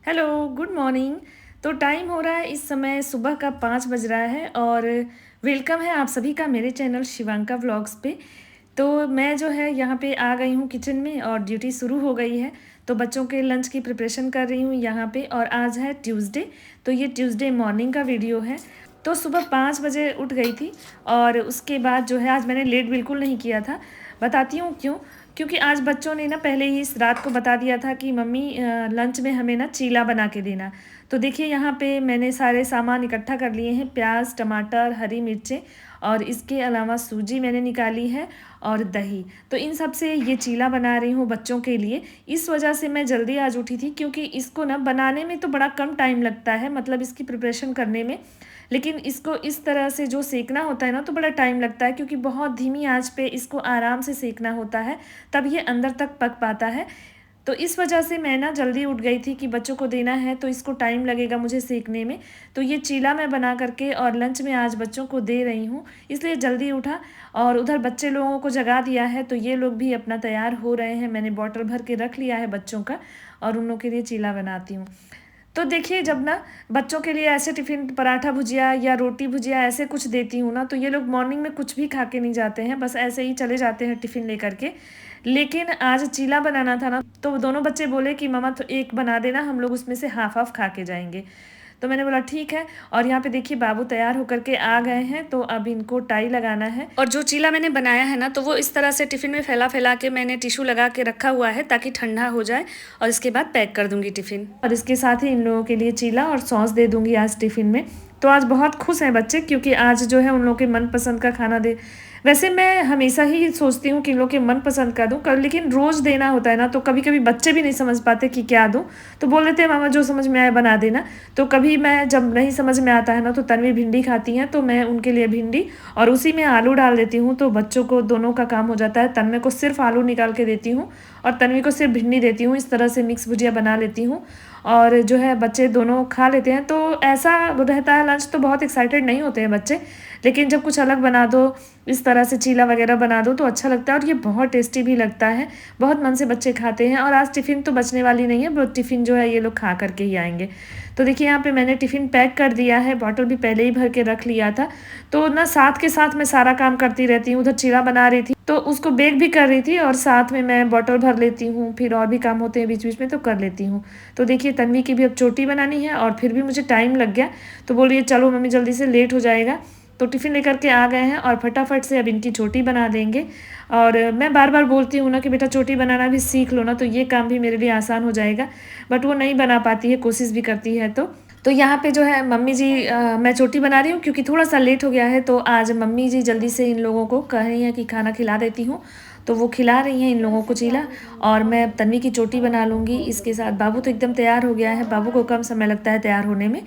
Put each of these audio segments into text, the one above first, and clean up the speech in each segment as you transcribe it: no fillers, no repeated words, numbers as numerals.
Hello, good morning. तो time हो रहा है इस समय सुबह का 5 बज रहा है और वेलकम है आप सभी का मेरे चैनल शिवांका व्लॉग्स पे। तो मैं जो है यहाँ पे आ गई हूँ किचन में और ड्यूटी शुरू हो गई है। तो बच्चों के लंच की प्रिपरेशन कर रही हूँ यहाँ पे और आज है ट्यूसडे। तो ये ट्यूसडे मॉर्निंग का वीडियो है। तो सुबह 5 बजे उठ गई थी और उसके बाद जो है आज मैंने लेट बिल्कुल नहीं किया था। बताती हूँ क्यों। क्योंकि आज बच्चों ने ना पहले ही इस रात को बता दिया था कि मम्मी लंच में हमें ना चीला बना के देना। तो देखिए यहाँ पे मैंने सारे सामान इकट्ठा कर लिए हैं, प्याज, टमाटर, हरी मिर्चें और इसके अलावा सूजी मैंने निकाली है और दही। तो इन सब से ये चीला बना रही हूँ बच्चों के लिए। इस वजह से मैं जल्दी आज उठी थी क्योंकि इसको ना बनाने में तो बड़ा कम टाइम लगता है, मतलब इसकी प्रिपरेशन करने में। लेकिन इसको इस तरह से जो सेकना होता है ना तो बड़ा टाइम लगता है, क्योंकि बहुत धीमी आंच पे इसको आराम से सेकना होता है, तब ये अंदर तक पक पाता है। तो इस वजह से मैं ना जल्दी उठ गई थी कि बच्चों को देना है तो इसको टाइम लगेगा मुझे सेकने में। तो ये चीला मैं बना करके और लंच में आज बच्चों को दे रही हूँ, इसलिए जल्दी उठा। और उधर बच्चे लोगों को जगा दिया है तो ये लोग भी अपना तैयार हो रहे हैं। मैंने बॉटल भर के रख लिया है बच्चों का और उन लोगों के लिए चीला बनाती हूँ। तो देखिए जब ना बच्चों के लिए ऐसे टिफ़िन पराठा भुजिया या रोटी भुजिया ऐसे कुछ देती हूँ ना तो ये लोग मॉर्निंग में कुछ भी खा के नहीं जाते हैं, बस ऐसे ही चले जाते हैं टिफ़िन लेकर के। लेकिन आज चीला बनाना था ना तो दोनों बच्चे बोले कि मम्मा तो एक बना देना, हम लोग उसमें से हाफ हाफ खा के जाएंगे। तो मैंने बोला ठीक है। और यहाँ पे देखिए बाबू तैयार होकर के आ गए हैं, तो अब इनको टाई लगाना है। और जो चीला मैंने बनाया है ना तो वो इस तरह से टिफ़िन में फैला फैला के मैंने टिश्यू लगा के रखा हुआ है ताकि ठंडा हो जाए और इसके बाद पैक कर दूंगी टिफ़िन। और इसके साथ ही इन लोगों के लिए चीला और सॉस दे दूंगी आज टिफ़िन में। तो आज बहुत खुश हैं बच्चे क्योंकि आज जो है उन लोगों के मनपसंद का खाना दे। वैसे मैं हमेशा ही सोचती हूँ कि इन लोग के मनपसंद का दूँ कर, लेकिन रोज़ देना होता है ना तो कभी कभी बच्चे भी नहीं समझ पाते कि क्या दूँ। तो बोल देते हैं मामा जो समझ में आए बना देना। तो कभी मैं जब नहीं समझ में आता है ना तो तन्वी भिंडी खाती हैं तो मैं उनके लिए भिंडी और उसी में आलू डाल देती हूँ, तो बच्चों को दोनों का काम हो जाता है। तन्वी को सिर्फ आलू निकाल के देती हूँ और तन्वी को सिर्फ भिंडी देती हूँ। इस तरह से मिक्स भुजिया बना लेती हूँ और जो है बच्चे दोनों खा लेते हैं। तो ऐसा रहता है लंच, तो बहुत एक्साइटेड नहीं होते हैं बच्चे, लेकिन जब कुछ अलग बना दो, इस तरह से चीला वगैरह बना दो तो अच्छा लगता है और ये बहुत टेस्टी भी लगता है। बहुत मन से बच्चे खाते हैं और आज टिफ़िन तो बचने वाली नहीं है, वो टिफ़िन जो है ये लोग खा करके ही आएंगे। तो देखिए यहाँ पे मैंने टिफ़िन पैक कर दिया है, बॉटल भी पहले ही भर के रख लिया था। तो ना साथ के साथ मैं सारा काम करती रहती हूँ। उधर चीला बना रही थी तो उसको बेक भी कर रही थी और साथ में मैं बॉटल भर लेती हूँ, फिर और भी काम होते हैं बीच बीच में तो कर लेती हूँ। तो देखिए तन्वी की भी अब चोटी बनानी है और फिर भी मुझे टाइम लग गया। तो बोल रही है चलो मम्मी जल्दी से लेट हो जाएगा। तो टिफ़िन लेकर के आ गए हैं और फटाफट से अब इनकी चोटी बना देंगे। और मैं बार बार बोलती हूँ ना कि बेटा चोटी बनाना भी सीख लो ना, तो ये काम भी मेरे लिए आसान हो जाएगा, बट वो नहीं बना पाती है, कोशिश भी करती है। तो यहाँ पे जो है मम्मी जी मैं चोटी बना रही हूँ क्योंकि थोड़ा सा लेट हो गया है। तो आज मम्मी जी जल्दी से इन लोगों को कह रही हैं कि खाना खिला देती हूँ, तो वो खिला रही हैं इन लोगों को चीला और मैं तन्वी की चोटी बना लूँगी इसके साथ। बाबू तो एकदम तैयार हो गया है, बाबू को कम समय लगता है तैयार होने में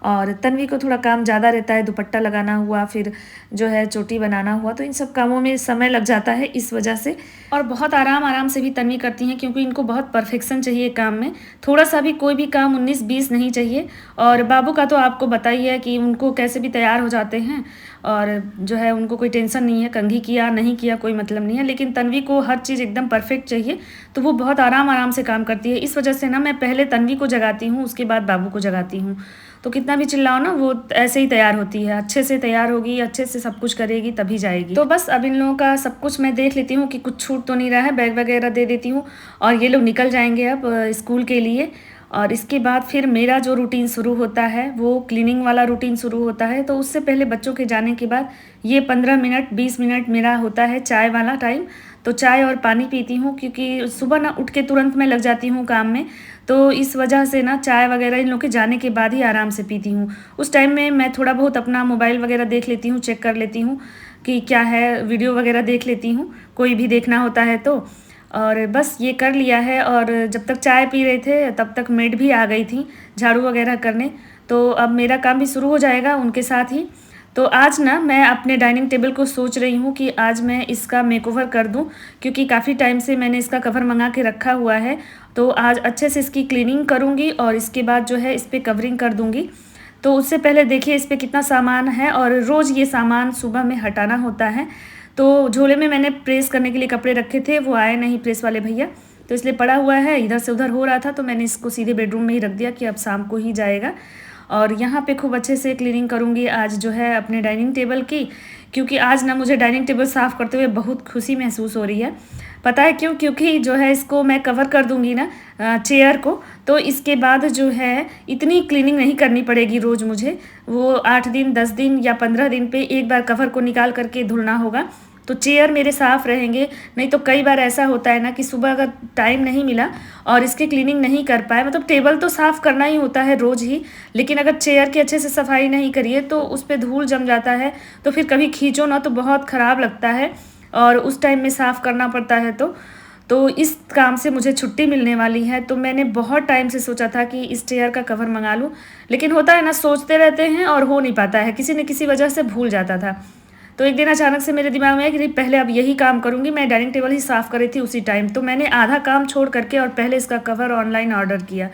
और तन्वी को थोड़ा काम ज़्यादा रहता है, दुपट्टा लगाना हुआ, फिर जो है चोटी बनाना हुआ, तो इन सब कामों में समय लग जाता है इस वजह से। और बहुत आराम आराम से भी तन्वी करती हैं क्योंकि इनको बहुत परफेक्शन चाहिए काम में, थोड़ा सा भी कोई भी काम 19-20 नहीं चाहिए। और बाबू का तो आपको बताइए कि उनको कैसे भी तैयार हो जाते हैं और जो है उनको कोई टेंशन नहीं है, कंघी किया नहीं किया कोई मतलब नहीं है, लेकिन तन्वी को हर चीज़ एकदम परफेक्ट चाहिए। तो वो बहुत आराम आराम से काम करती है। इस वजह से ना मैं पहले तन्वी को जगाती हूँ, उसके बाद बाबू को जगाती हूँ। तो कितना भी चिल्लाओ ना वो ऐसे ही तैयार होती है, अच्छे से तैयार होगी, अच्छे से सब कुछ करेगी तभी जाएगी। तो बस अब इन लोगों का सब कुछ मैं देख लेती हूँ कि कुछ छूट तो नहीं रहा है, बैग वगैरह दे देती हूँ और ये लोग निकल जाएंगे अब स्कूल के लिए। और इसके बाद फिर मेरा जो रूटीन शुरू होता है वो क्लीनिंग वाला रूटीन शुरू होता है। तो उससे पहले बच्चों के जाने के बाद ये 15 मिनट 20 मिनट मेरा होता है चाय वाला टाइम। तो चाय और पानी पीती हूँ क्योंकि सुबह ना उठ के तुरंत मैं लग जाती हूँ काम में, तो इस वजह से ना चाय वगैरह इन लोग के जाने के बाद ही आराम से पीती हूँ। उस टाइम में मैं थोड़ा बहुत अपना मोबाइल वगैरह देख लेती हूँ, चेक कर लेती हूँ कि क्या है, वीडियो वगैरह देख लेती हूँ कोई भी देखना होता है तो। और बस ये कर लिया है और जब तक चाय पी रहे थे तब तक मेड भी आ गई थी झाड़ू वगैरह करने। तो अब मेरा काम भी शुरू हो जाएगा उनके साथ ही। तो आज ना मैं अपने डाइनिंग टेबल को सोच रही हूँ कि आज मैं इसका मेकओवर कर दूँ क्योंकि काफ़ी टाइम से मैंने इसका कवर मंगा के रखा हुआ है। तो आज अच्छे से इसकी क्लीनिंग करूँगी और इसके बाद जो है इस पर कवरिंग कर दूँगी। तो उससे पहले देखिए इस पर कितना सामान है और रोज़ ये सामान सुबह में हटाना होता है। तो झोले में मैंने प्रेस करने के लिए कपड़े रखे थे, वो आए नहीं प्रेस वाले भैया, तो इसलिए पड़ा हुआ है, इधर से उधर हो रहा था, तो मैंने इसको सीधे बेडरूम में ही रख दिया कि अब शाम को ही जाएगा। और यहाँ पे खूब अच्छे से क्लीनिंग करूँगी आज जो है अपने डाइनिंग टेबल की, क्योंकि आज ना मुझे डाइनिंग टेबल साफ़ करते हुए बहुत खुशी महसूस हो रही है। पता है क्यों? क्योंकि जो है इसको मैं कवर कर दूँगी ना चेयर को, तो इसके बाद जो है इतनी क्लीनिंग नहीं करनी पड़ेगी रोज़ मुझे। वो 8 दिन, 10 दिन या 15 दिन पे एक बार कवर को निकाल करके धुलना होगा, तो चेयर मेरे साफ़ रहेंगे। नहीं तो कई बार ऐसा होता है ना कि सुबह अगर टाइम नहीं मिला और इसकी क्लीनिंग नहीं कर पाए, मतलब टेबल तो साफ़ करना ही होता है रोज़ ही, लेकिन अगर चेयर की अच्छे से सफाई नहीं करिए तो उस पर धूल जम जाता है, तो फिर कभी खींचो ना तो बहुत ख़राब लगता है और उस टाइम में साफ़ करना पड़ता है। तो इस काम से मुझे छुट्टी मिलने वाली है, तो मैंने बहुत टाइम से सोचा था कि इस चेयर का कवर मंगा लूँ, लेकिन होता है ना, सोचते रहते हैं और हो नहीं पाता है, किसी न किसी वजह से भूल जाता था। तो एक दिन अचानक से मेरे दिमाग में आया कि नहीं, पहले अब यही काम करूँगी। मैं डाइनिंग टेबल ही साफ़ कर रही थी उसी टाइम, तो मैंने आधा काम छोड़ करके और पहले इसका कवर ऑनलाइन ऑर्डर किया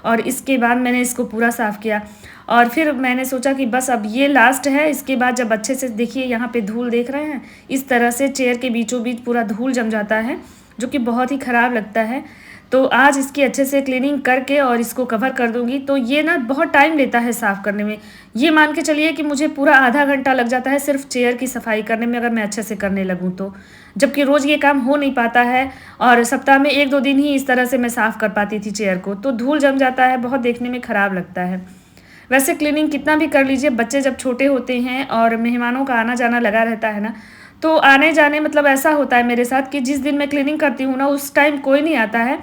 और इसके बाद मैंने इसको पूरा साफ़ किया। और फिर मैंने सोचा कि बस अब ये लास्ट है, इसके बाद जब अच्छे से देखिए यहाँ पे धूल देख रहे हैं, इस तरह से चेयर के बीचों बीच पूरा धूल जम जाता है, जो कि बहुत ही ख़राब लगता है। तो आज इसकी अच्छे से क्लीनिंग करके और इसको कवर कर दूंगी। तो ये ना बहुत टाइम लेता है साफ़ करने में, ये मान के चलिए कि मुझे पूरा आधा घंटा लग जाता है सिर्फ चेयर की सफाई करने में, अगर मैं अच्छे से करने लगूँ तो। जबकि रोज़ ये काम हो नहीं पाता है और सप्ताह में 1-2 दिन ही इस तरह से मैं साफ़ कर पाती थी चेयर को, तो धूल जम जाता है, बहुत देखने में ख़राब लगता है। वैसे क्लीनिंग कितना भी कर लीजिए, बच्चे जब छोटे होते हैं और मेहमानों का आना जाना लगा रहता है ना, तो आने जाने मतलब ऐसा होता है मेरे साथ कि जिस दिन मैं क्लीनिंग करती हूँ ना, उस टाइम कोई नहीं आता है।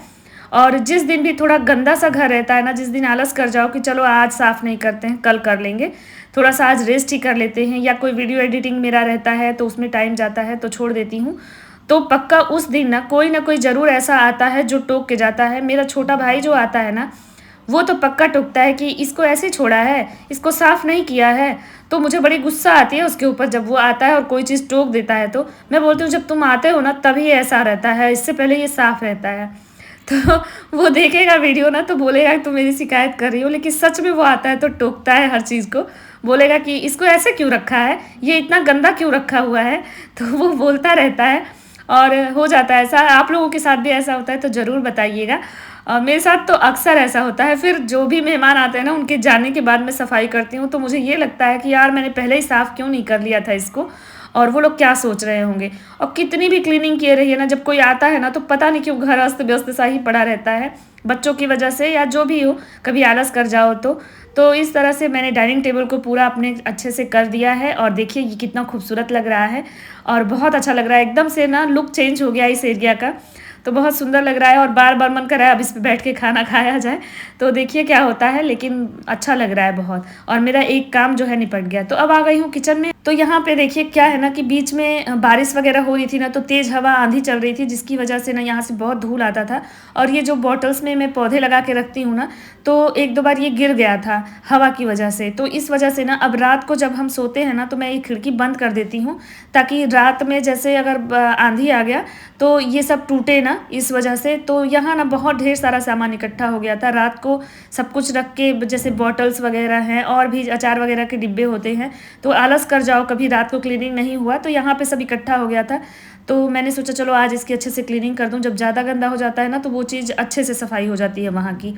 और जिस दिन भी थोड़ा गंदा सा घर रहता है ना, जिस दिन आलस कर जाओ कि चलो आज साफ़ नहीं करते हैं, कल कर लेंगे, थोड़ा सा आज रेस्ट ही कर लेते हैं, या कोई वीडियो एडिटिंग मेरा रहता है तो उसमें टाइम जाता है तो छोड़ देती हूँ, तो पक्का उस दिन ना कोई ज़रूर ऐसा आता है जो टोक के जाता है। मेरा छोटा भाई जो आता है ना, वो तो पक्का टोकता है कि इसको ऐसे छोड़ा है, इसको साफ़ नहीं किया है। तो मुझे बड़ी गुस्सा आती है उसके ऊपर जब वो आता है और कोई चीज़ टोक देता है। तो मैं बोलती हूँ जब तुम आते हो ना तभी ऐसा रहता है, इससे पहले ये साफ़ रहता है। तो वो देखेगा वीडियो ना तो बोलेगा कि तुम मेरी शिकायत कर रही हो, लेकिन सच में वो आता है तो टोकता है हर चीज़ को, बोलेगा कि इसको ऐसे क्यों रखा है, ये इतना गंदा क्यों रखा हुआ है, तो वो बोलता रहता है। और हो जाता है ऐसा, आप लोगों के साथ भी ऐसा होता है तो ज़रूर बताइएगा। मेरे साथ तो अक्सर ऐसा होता है। फिर जो भी मेहमान आते हैं ना, उनके जाने के बाद मैं सफाई करती हूँ, तो मुझे ये लगता है कि यार मैंने पहले ही साफ़ क्यों नहीं कर लिया था इसको, और वो लोग क्या सोच रहे होंगे। और कितनी भी क्लीनिंग किए रही है ना, जब कोई आता है ना तो पता नहीं क्यों घर अस्त व्यस्त सा ही पड़ा रहता है, बच्चों की वजह से या जो भी हो, कभी आलस कर जाओ तो इस तरह से मैंने डाइनिंग टेबल को पूरा अपने अच्छे से कर दिया है। और देखिए ये कितना खूबसूरत लग रहा है और बहुत अच्छा लग रहा है, एकदम से ना लुक चेंज हो गया इस एरिया का, तो बहुत सुंदर लग रहा है। और बार बार मन कर रहा है अब इस पे बैठ के खाना खाया जाए, तो देखिए क्या होता है, लेकिन अच्छा लग रहा है बहुत। और मेरा एक काम जो है निपट गया। तो अब आ गई हूँ किचन में। तो यहाँ पे देखिए क्या है ना कि बीच में बारिश वगैरह हो रही थी ना, तो तेज़ हवा आंधी चल रही थी, जिसकी वजह से ना यहाँ से बहुत धूल आता था। और ये जो बॉटल्स में मैं पौधे लगा के रखती हूँ ना, तो 1-2 बार ये गिर गया था हवा की वजह से। तो इस वजह से ना अब रात को जब हम सोते हैं ना, तो मैं ये खिड़की बंद कर देती हूँ, ताकि रात में जैसे अगर आंधी आ गया तो ये सब टूटे ना, इस वजह से। तो यहाँ ना बहुत ढेर सारा सामान इकट्ठा हो गया था रात को, सब कुछ रख के, जैसे बॉटल्स वगैरह हैं और भी अचार वगैरह के डिब्बे होते हैं, तो आलस कर जाओ कभी रात को क्लीनिंग नहीं हुआ, तो यहाँ पे सब इकट्ठा हो गया था। तो मैंने सोचा चलो आज इसकी अच्छे से क्लीनिंग कर दूँ। जब ज़्यादा गंदा हो जाता है ना, तो वो चीज़ अच्छे से सफाई हो जाती है वहाँ की।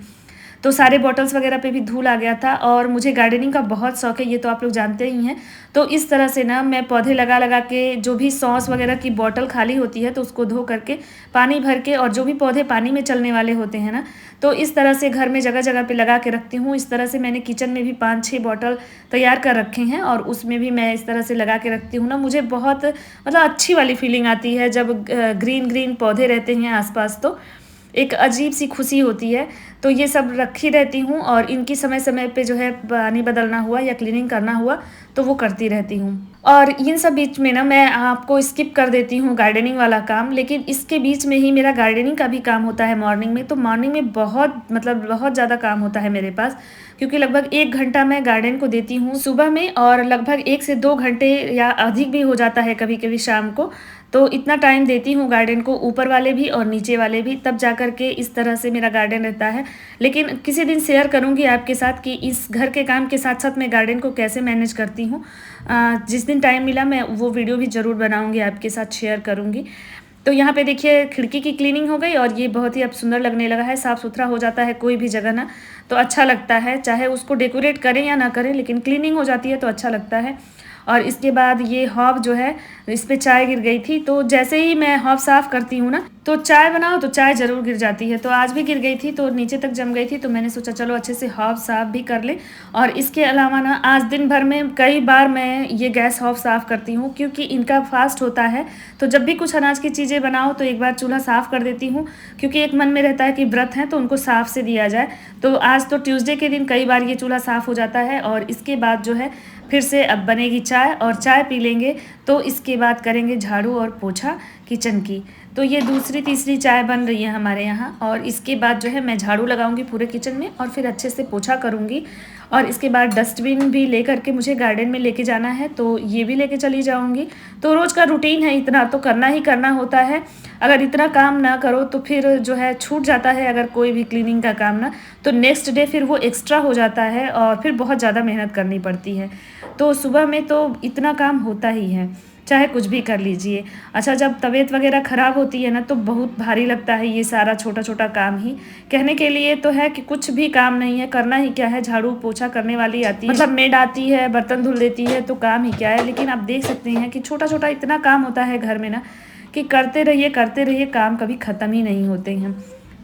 तो सारे बॉटल्स वगैरह पे भी धूल आ गया था। और मुझे गार्डनिंग का बहुत शौक है, ये तो आप लोग जानते ही हैं। तो इस तरह से ना मैं पौधे लगा लगा के, जो भी सॉस वगैरह की बॉटल खाली होती है तो उसको धो करके पानी भर के, और जो भी पौधे पानी में चलने वाले होते हैं ना, तो इस तरह से घर में जगह जगह पे लगा के रखती हूँ। इस तरह से मैंने किचन में भी 5-6 बॉटल तैयार कर रखे हैं, और उसमें भी मैं इस तरह से लगा के रखती हूँ ना। मुझे बहुत मतलब अच्छी वाली फीलिंग आती है जब ग्रीन ग्रीन पौधे रहते हैं आसपास, तो एक अजीब सी खुशी होती है। तो ये सब रखी रहती हूँ, और इनकी समय समय पे जो है पानी बदलना हुआ या क्लीनिंग करना हुआ तो वो करती रहती हूँ। और इन सब बीच में ना मैं आपको स्किप कर देती हूँ गार्डनिंग वाला काम, लेकिन इसके बीच में ही मेरा गार्डनिंग का भी काम होता है मॉर्निंग में। तो मॉर्निंग में बहुत ज़्यादा काम होता है मेरे पास, क्योंकि लगभग 1 घंटा मैं गार्डन को देती हूँ सुबह में, और लगभग 1 से 2 घंटे या अधिक भी हो जाता है कभी कभी शाम को। तो इतना टाइम देती हूँ गार्डन को, ऊपर वाले भी और नीचे वाले भी, तब जा कर के इस तरह से मेरा गार्डन रहता है। लेकिन किसी दिन शेयर करूँगी आपके साथ कि इस घर के काम के साथ साथ मैं गार्डन को कैसे मैनेज करती हूँ। जिस दिन टाइम मिला मैं वो वीडियो भी ज़रूर बनाऊँगी, आपके साथ शेयर करूँगी। तो यहाँ पे देखिए खिड़की की क्लीनिंग हो गई और ये बहुत ही अब सुंदर लगने लगा है, साफ़ सुथरा हो जाता है कोई भी जगह ना, तो अच्छा लगता है, चाहे उसको डेकोरेट करें या ना करें, लेकिन क्लीनिंग हो जाती है तो अच्छा लगता है। और इसके बाद ये हॉब जो है, इस पे चाय गिर गई थी, तो जैसे ही मैं हॉब साफ़ करती हूँ ना, तो चाय बनाओ तो चाय ज़रूर गिर जाती है। तो आज भी गिर गई थी, तो नीचे तक जम गई थी, तो मैंने सोचा चलो अच्छे से हॉब साफ़ भी कर ले। और इसके अलावा ना आज दिन भर में कई बार मैं ये गैस हॉब साफ़ करती हूँ, क्योंकि इनका फास्ट होता है। तो जब भी कुछ अनाज की चीज़ें बनाओ तो एक बार चूल्हा साफ़ कर देती हूँ, क्योंकि एक मन में रहता है कि व्रत है तो उनको साफ़ से दिया जाए। तो आज तो ट्यूसडे के दिन कई बार ये चूल्हा साफ़ हो जाता है। और इसके बाद जो है फिर से अब बनेगी चाय, और चाय पी लेंगे तो इसके बाद करेंगे झाड़ू और पोछा किचन की। तो ये दूसरी तीसरी चाय बन रही है हमारे यहाँ, और इसके बाद जो है मैं झाड़ू लगाऊंगी पूरे किचन में और फिर अच्छे से पोछा करूँगी। और इसके बाद डस्टबिन भी लेकर के मुझे गार्डन में लेके जाना है, तो ये भी लेके चली जाऊँगी। तो रोज़ का रूटीन है, इतना तो करना ही करना होता है। अगर इतना काम ना करो तो फिर जो है छूट जाता है, अगर कोई भी क्लीनिंग का काम ना, तो नेक्स्ट डे फिर वो एक्स्ट्रा हो जाता है और फिर बहुत ज़्यादा मेहनत करनी पड़ती है। तो सुबह में तो इतना काम होता ही है, चाहे कुछ भी कर लीजिए। अच्छा, जब तबीयत वगैरह ख़राब होती है ना, तो बहुत भारी लगता है ये सारा छोटा छोटा काम ही। कहने के लिए तो है कि कुछ भी काम नहीं है, करना ही क्या है, झाड़ू पोछा करने वाली आती है, मतलब मेड आती है, बर्तन धुल देती है, तो काम ही क्या है। लेकिन आप देख सकते हैं कि छोटा छोटा इतना काम होता है घर में ना, कि करते रहिए, काम कभी ख़त्म ही नहीं होते हैं।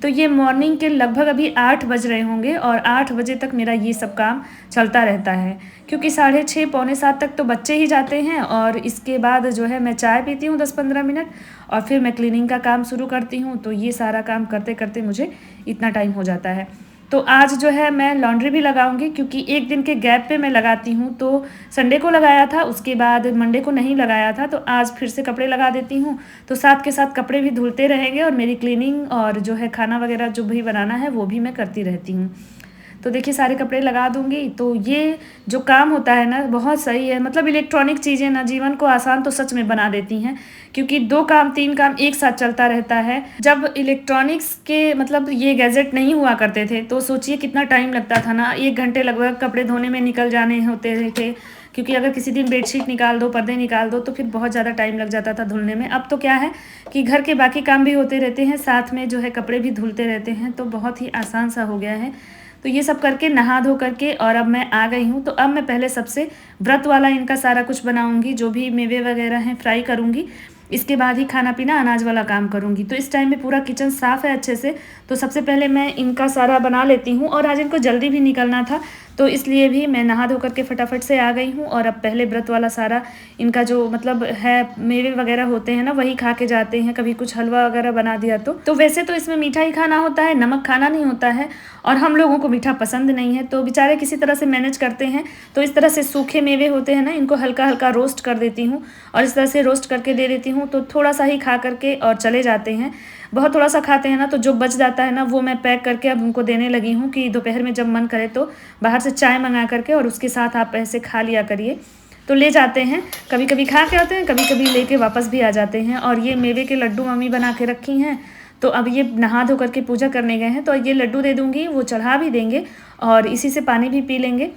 तो ये मॉर्निंग के लगभग अभी 8 बज रहे होंगे, और 8 बजे तक मेरा ये सब काम चलता रहता है, क्योंकि 6:30 पौने 7 तक तो बच्चे ही जाते हैं। और इसके बाद जो है मैं चाय पीती हूँ 10-15 मिनट, और फिर मैं क्लीनिंग का काम शुरू करती हूँ। तो ये सारा काम करते करते मुझे इतना टाइम हो जाता है। तो आज जो है मैं लॉन्ड्री भी लगाऊंगी, क्योंकि एक दिन के गैप पे मैं लगाती हूँ। तो संडे को लगाया था, उसके बाद मंडे को नहीं लगाया था, तो आज फिर से कपड़े लगा देती हूँ। तो साथ के साथ कपड़े भी धुलते रहेंगे, और मेरी क्लीनिंग और जो है खाना वगैरह जो भी बनाना है वो भी मैं करती रहती हूँ। तो देखिए सारे कपड़े लगा दूंगी। तो ये जो काम होता है ना, बहुत सही है। मतलब इलेक्ट्रॉनिक चीज़ें ना जीवन को आसान तो सच में बना देती हैं, क्योंकि 2 काम 3 काम एक साथ चलता रहता है। जब इलेक्ट्रॉनिक्स के मतलब ये गैजेट नहीं हुआ करते थे, तो सोचिए कितना टाइम लगता था ना, 1 घंटे लगभग कपड़े धोने में निकल जाने होते थे। क्योंकि अगर किसी दिन बेडशीट निकाल दो, पर्दे निकाल दो, तो फिर बहुत ज़्यादा टाइम लग जाता था धुलने में। अब तो क्या है कि घर के बाकी काम भी होते रहते हैं, साथ में जो है कपड़े भी धुलते रहते हैं, तो बहुत ही आसान सा हो गया है। तो ये सब करके नहा धो करके और अब मैं आ गई हूँ। तो अब मैं पहले सबसे व्रत वाला इनका सारा कुछ बनाऊँगी, जो भी मेवे वगैरह हैं फ्राई करूँगी। इसके बाद ही खाना पीना अनाज वाला काम करूँगी। तो इस टाइम में पूरा किचन साफ़ है अच्छे से। तो सबसे पहले मैं इनका सारा बना लेती हूँ, और आज इनको जल्दी भी निकलना था, तो इसलिए भी मैं नहा धो करके फटाफट से आ गई हूँ। और अब पहले व्रत वाला सारा इनका जो मतलब है मेवे वगैरह होते हैं ना, वही खा के जाते हैं। कभी कुछ हलवा वगैरह बना दिया तो वैसे तो इसमें मीठा ही खाना होता है, नमक खाना नहीं होता है, और हम लोगों को मीठा पसंद नहीं है, तो बेचारे किसी तरह से मैनेज करते हैं। तो इस तरह से सूखे मेवे होते हैं ना, इनको हल्का हल्का रोस्ट कर देती हूँ, और इस तरह से रोस्ट करके दे देती हूँ। तो थोड़ा सा ही खा करके और चले जाते हैं। बहुत थोड़ा सा खाते हैं ना, तो जो बच जाता है ना, वो मैं पैक करके अब उनको देने लगी हूँ, कि दोपहर में जब मन करे तो बाहर से चाय मंगा करके और उसके साथ आप ऐसे खा लिया करिए। तो ले जाते हैं, कभी कभी खा के आते हैं, कभी कभी लेके वापस भी आ जाते हैं। और ये मेवे के लड्डू मम्मी बना के रखी हैं। तो अब ये नहा धो करके पूजा करने गए हैं, तो ये लड्डू दे दूँगी, वो चढ़ा भी देंगे और इसी से पानी भी पी लेंगे।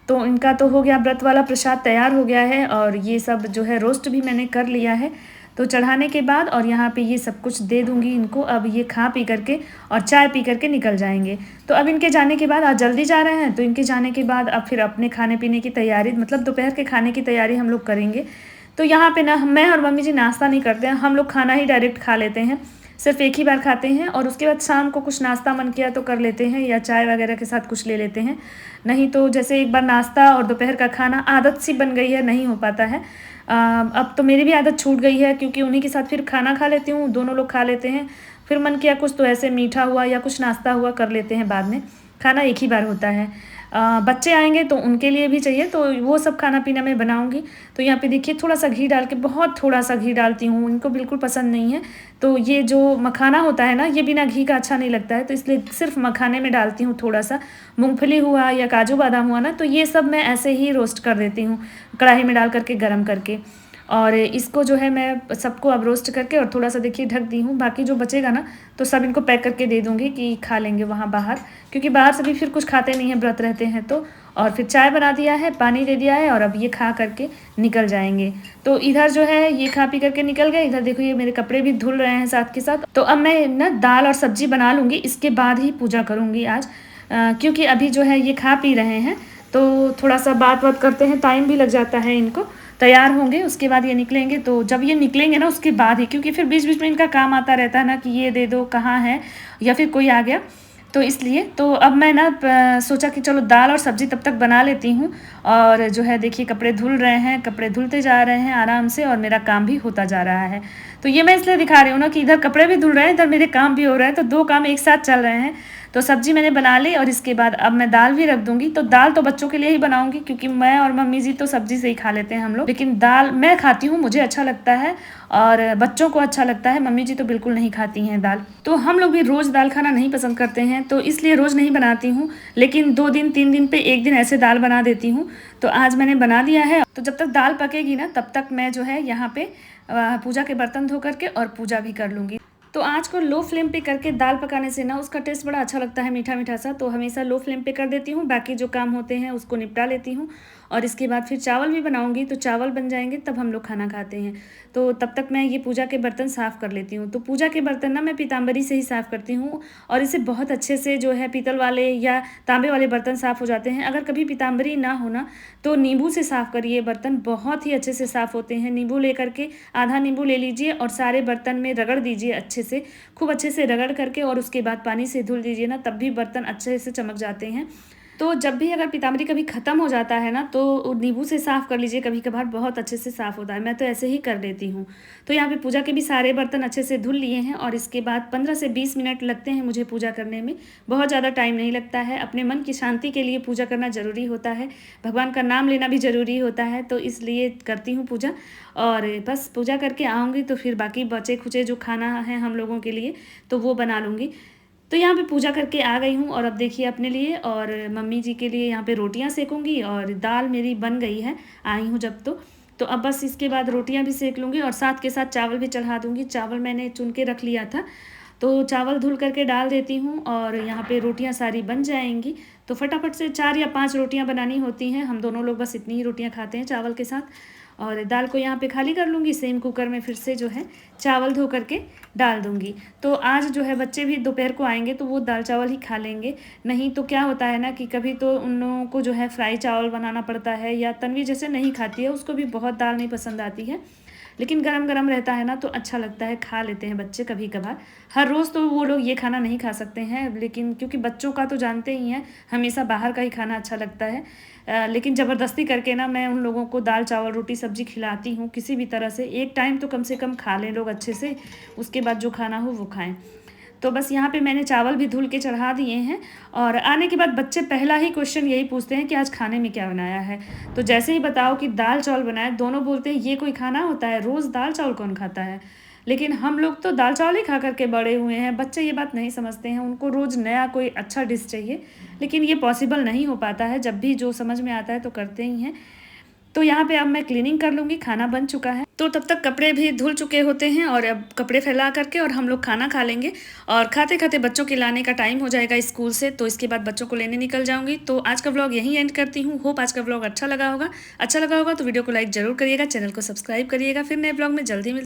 तो इनका तो हो गया, व्रत वाला प्रसाद तैयार हो गया है, और ये सब जो है रोस्ट भी मैंने कर लिया है। तो चढ़ाने के बाद और यहाँ पे ये सब कुछ दे दूँगी इनको। अब ये खा पी करके और चाय पी करके निकल जाएंगे। तो अब इनके जाने के बाद, आज जल्दी जा रहे हैं, तो इनके जाने के बाद अब फिर अपने खाने पीने की तैयारी, मतलब दोपहर के खाने की तैयारी हम लोग करेंगे। तो यहाँ पे ना मैं और मम्मी जी नाश्ता नहीं करते हैं, हम लोग खाना ही डायरेक्ट खा लेते हैं। सिर्फ एक ही बार खाते हैं, और उसके बाद शाम को कुछ नाश्ता मन किया तो कर लेते हैं, या चाय वगैरह के साथ कुछ ले लेते हैं। नहीं तो जैसे एक बार नाश्ता और दोपहर का खाना आदत सी बन गई है, नहीं हो पाता है। अब तो मेरी भी आदत छूट गई है, क्योंकि उन्हीं के साथ फिर खाना खा लेती हूँ, दोनों लोग खा लेते हैं। फिर मन किया कुछ तो ऐसे मीठा हुआ या कुछ नाश्ता हुआ कर लेते हैं बाद में। खाना एक ही बार होता है। बच्चे आएंगे तो उनके लिए भी चाहिए, तो वो सब खाना पीना मैं बनाऊंगी। तो यहाँ पे देखिए थोड़ा सा घी डाल के, बहुत थोड़ा सा घी डालती हूँ, इनको बिल्कुल पसंद नहीं है। तो ये जो मखाना होता है ना, ये बिना घी का अच्छा नहीं लगता है, तो इसलिए सिर्फ मखाने में डालती हूँ थोड़ा सा। मूंगफली हुआ या काजू बादाम हुआ ना, तो ये सब मैं ऐसे ही रोस्ट कर देती हूँ कढ़ाई में डाल करके, गर्म करके। और इसको जो है मैं सबको अब रोस्ट करके और थोड़ा सा देखिए ढक दी हूँ। बाकी जो बचेगा ना तो सब इनको पैक करके दे दूँगी कि खा लेंगे वहाँ बाहर, क्योंकि बाहर सभी फिर कुछ खाते नहीं हैं, व्रत रहते हैं तो। और फिर चाय बना दिया है, पानी दे दिया है और अब ये खा करके निकल जाएंगे। तो इधर जो है ये खा पी करके निकल गए। इधर देखो ये मेरे कपड़े भी धुल रहे हैं साथ के साथ। तो अब मैं ना दाल और सब्जी बना लूँगी, इसके बाद ही पूजा करूँगी आज, क्योंकि अभी जो है ये खा पी रहे हैं तो थोड़ा सा बात करते हैं, टाइम भी लग जाता है इनको। तैयार होंगे उसके बाद ये निकलेंगे, तो जब ये निकलेंगे ना उसके बाद ही, क्योंकि फिर बीच बीच में इनका काम आता रहता है ना कि ये दे दो, कहाँ है, या फिर कोई आ गया, तो इसलिए तो अब मैं ना सोचा कि चलो दाल और सब्ज़ी तब तक बना लेती हूँ। और जो है देखिए कपड़े धुल रहे हैं, कपड़े धुलते जा रहे हैं आराम से और मेरा काम भी होता जा रहा है। तो ये मैं इसलिए दिखा रही हूँ ना कि इधर कपड़े भी धुल रहे हैं, इधर मेरे काम भी हो रहे हैं, तो दो काम एक साथ चल रहे हैं। तो सब्जी मैंने बना ली और इसके बाद अब मैं दाल भी रख दूंगी। तो दाल तो बच्चों के लिए ही बनाऊंगी, क्योंकि मैं और मम्मी जी तो सब्जी से ही खा लेते हैं हम लोग, लेकिन दाल मैं खाती हूँ, मुझे अच्छा लगता है और बच्चों को अच्छा लगता है। मम्मी जी तो बिल्कुल नहीं खाती हैं दाल। तो हम लोग भी रोज़ दाल खाना नहीं पसंद करते हैं, तो इसलिए रोज़ नहीं बनाती हूँ, लेकिन 2 दिन 3 दिन पे एक दिन ऐसे दाल बना देती हूँ। तो आज मैंने बना दिया है। तो जब तक दाल पकेगी ना तब तक मैं जो है यहाँ पे पूजा के बर्तन धो करके और पूजा भी कर लूँगी। तो आँच को लो फ्लेम पे करके दाल पकाने से ना उसका टेस्ट बड़ा अच्छा लगता है, मीठा मीठा सा। तो हमेशा लो फ्लेम पे कर देती हूँ, बाकी जो काम होते हैं उसको निपटा लेती हूँ। और इसके बाद फिर चावल भी बनाऊँगी, तो चावल बन जाएंगे तब हम लोग खाना खाते हैं। तो तब तक मैं ये पूजा के बर्तन साफ़ कर लेती हूँ। तो पूजा के बर्तन ना मैं पीताम्बरी से ही साफ़ करती हूँ, और इसे बहुत अच्छे से जो है पीतल वाले या तांबे वाले बर्तन साफ़ हो जाते हैं। अगर कभी पीताम्बरी ना होना तो नींबू से साफ़ करिए, बर्तन बहुत ही अच्छे से साफ़ होते हैं। नींबू लेकर के आधा नींबू ले लीजिए और सारे बर्तन में रगड़ दीजिए अच्छे से, खूब अच्छे से रगड़ करके, और उसके बाद पानी से धुल दीजिए ना, तब भी बर्तन अच्छे से चमक जाते हैं। तो जब भी अगर पीताम्बरी कभी ख़त्म हो जाता है ना तो नींबू से साफ़ कर लीजिए, कभी कभार बहुत अच्छे से साफ़ होता है। मैं तो ऐसे ही कर देती हूँ। तो यहाँ पे पूजा के भी सारे बर्तन अच्छे से धुल लिए हैं, और इसके बाद 15 से 20 मिनट लगते हैं मुझे पूजा करने में, बहुत ज़्यादा टाइम नहीं लगता है। अपने मन की शांति के लिए पूजा करना ज़रूरी होता है, भगवान का नाम लेना भी ज़रूरी होता है, तो इसलिए करती हूँ पूजा। और बस पूजा करके आऊँगी तो फिर बाकी बचे खुचे जो खाना है हम लोगों के लिए तो वो बना लूँगी। तो यहाँ पे पूजा करके आ गई हूँ, और अब देखिए अपने लिए और मम्मी जी के लिए यहाँ पे रोटियाँ सेकूँगी, और दाल मेरी बन गई है, आई हूँ जब तो अब बस इसके बाद रोटियाँ भी सेक लूँगी और साथ के साथ चावल भी चढ़ा दूँगी। चावल मैंने चुन के रख लिया था, तो चावल धुल करके डाल देती हूँ और यहाँ पे रोटियाँ सारी बन जाएंगी। तो फटाफट से 4 या 5 रोटियाँ बनानी होती हैं, हम दोनों लोग बस इतनी ही रोटियाँ खाते हैं चावल के साथ। और दाल को यहाँ पे खाली कर लूँगी, सेम कुकर में फिर से जो है चावल धो करके डाल दूँगी। तो आज जो है बच्चे भी दोपहर को आएंगे तो वो दाल चावल ही खा लेंगे। नहीं तो क्या होता है ना कि कभी तो उन लोगों को जो है फ्राई चावल बनाना पड़ता है, या तन्वी जैसे नहीं खाती है, उसको भी बहुत दाल नहीं पसंद आती है, लेकिन गरम गरम रहता है ना तो अच्छा लगता है, खा लेते हैं बच्चे कभी कभार। हर रोज़ तो वो लोग ये खाना नहीं खा सकते हैं, लेकिन क्योंकि बच्चों का तो जानते ही हैं, हमेशा बाहर का ही खाना अच्छा लगता है। लेकिन ज़बरदस्ती करके ना मैं उन लोगों को दाल चावल रोटी सब्जी खिलाती हूँ, किसी भी तरह से एक टाइम तो कम से कम खा लें लोग अच्छे से, उसके बाद जो खाना हो वो खाएं। तो बस यहाँ पे मैंने चावल भी धुल के चढ़ा दिए हैं, और आने के बाद बच्चे पहला ही क्वेश्चन यही पूछते हैं कि आज खाने में क्या बनाया है। तो जैसे ही बताओ कि दाल चावल बनाए, दोनों बोलते हैं ये कोई खाना होता है, रोज़ दाल चावल कौन खाता है। लेकिन हम लोग तो दाल चावल ही खा करके बड़े हुए हैं, बच्चे ये बात नहीं समझते हैं, उनको रोज़ नया कोई अच्छा डिश चाहिए, लेकिन ये पॉसिबल नहीं हो पाता है। जब भी जो समझ में आता है तो करते ही हैं। तो यहाँ पे अब मैं क्लीनिंग कर लूँगी, खाना बन चुका है, तो तब तक कपड़े भी धुल चुके होते हैं, और अब कपड़े फैला करके और हम लोग खाना खा लेंगे। और खाते खाते बच्चों के लाने का टाइम हो जाएगा स्कूल से, तो इसके बाद बच्चों को लेने निकल जाऊँगी। तो आज का व्लॉग यहीं एंड करती हूँ। होप आज का व्लॉग अच्छा लगा होगा तो वीडियो को लाइक ज़रूर करिएगा, चैनल को सब्सक्राइब करिएगा। फिर नए व्लॉग में जल्दी मिलते